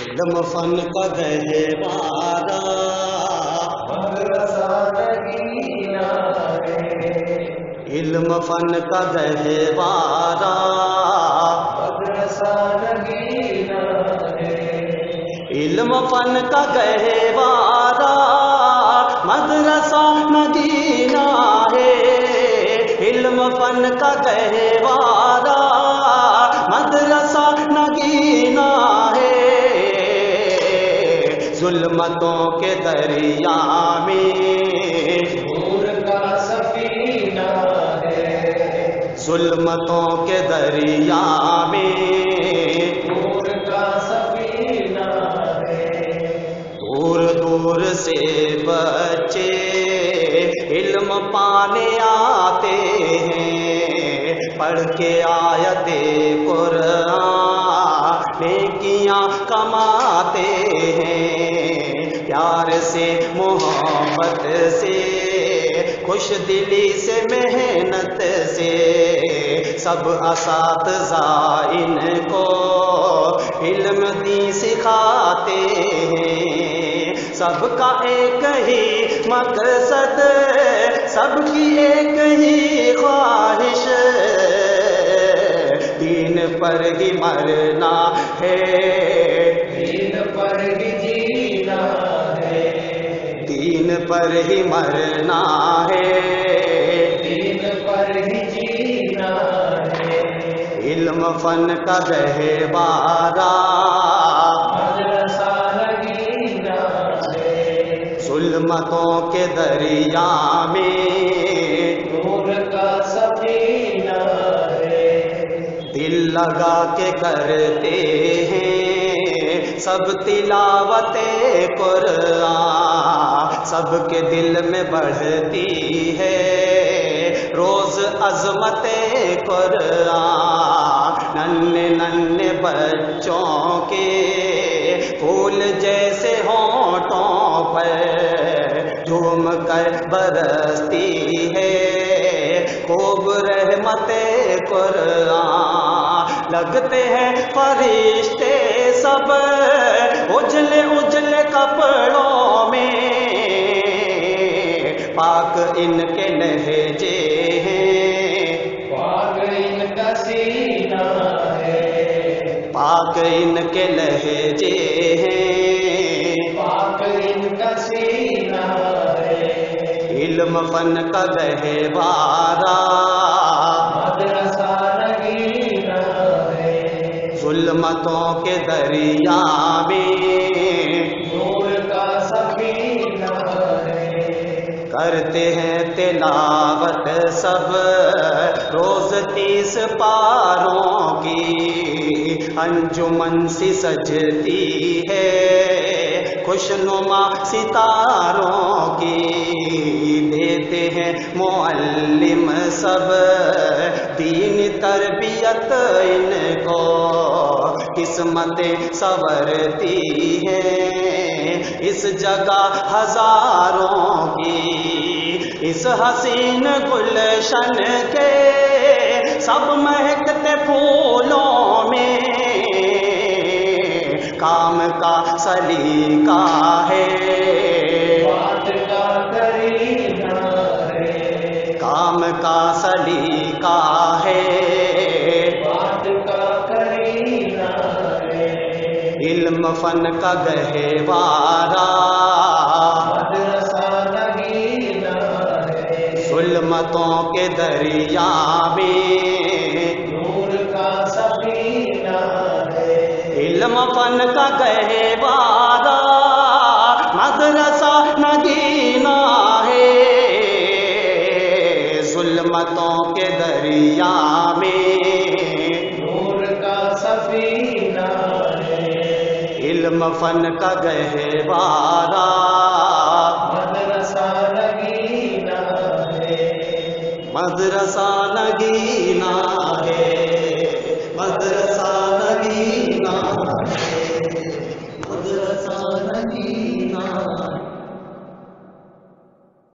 علم فن کا گہوارا مدرسہ نگینا ہے، علم فن کا گہوارا مدرسہ نگینا ہے، علم فن کا گہوارا مدرسہ نگینا ہے، علم فن کا گہوارا مدرسہ نگینا ہے، ظلمتوں کے دریا میں نور کا سفینہ ہے، ظلمتوں کے دریا میں نور کا سفینہ ہے، دور دور سے بچے علم پانے آتے ہیں، پڑھ کے آیت قرآن نیکیاں کماتے ہیں، پیار سے محبت سے خوش دلی سے محنت سے سب اساتذہ ان کو علم دین سکھاتے ہیں، سب کا ایک ہی مقصد، سب کی ایک ہی خواہش، دین پر ہی مرنا ہے، دین پر ہی جینا ہے، دین پر ہی مرنا ہے، دین پر ہی جینا ہے، علم فن کا گہوارا مدرسہ نگینا ہے، ظلمتوں کے دریا میں نور کا سفینہ ہے، دل لگا کے کرتے ہیں سب تلاوت قرآن، سب کے دل میں بڑھتی ہے روز عظمت قرآن، ننھے ننھے بچوں کے پھول جیسے ہونٹوں پر جھوم کر برستی ہے خوب رحمت قرآن، لگتے ہیں فرشتے سب اجلے اجلے کپڑوں میں، پاک ان کے لہجے ہیں، پاک ان کا سینہ ہے، پاک ان کے لہجے ہیں، پاک ان کا سینہ ہے، علم فن کا گہوارا مدرسہ نگینا ہے، ظلمتوں کے دریا میں نور کا سفینہ ہے، کرتے ہیں تلاوت سب روز 30 پاروں کی، انجمن سی سجتی ہے خوشنما ستاروں کی، دیتے ہیں معلم سب دین تربیت ان کو، قسمتیں سنورتی ہیں اس جگہ ہزاروں کی، اس حسین گلشن کے سب مہکتے پھولوں میں، کام کا سلیقہ ہے، بات کا کرینہ ہے، کام کا سلیقہ ہے، بات کا کرینہ ہے، علم فن کا گہوارا مدرسہ نگینا ہے، ظلمتوں کے دریا میں نور کا سفینہ ہے، علم فن کا گہوارا مدرسہ نگینا ہے، ظلمتوں کے دریا میں نور کا سفینہ ہے، علم فن کا گہوارا مدرسہ نگینا ہے، مدرسہ نگینا ہے، مدرسہ نگینا ہے، مدرسہ نگینا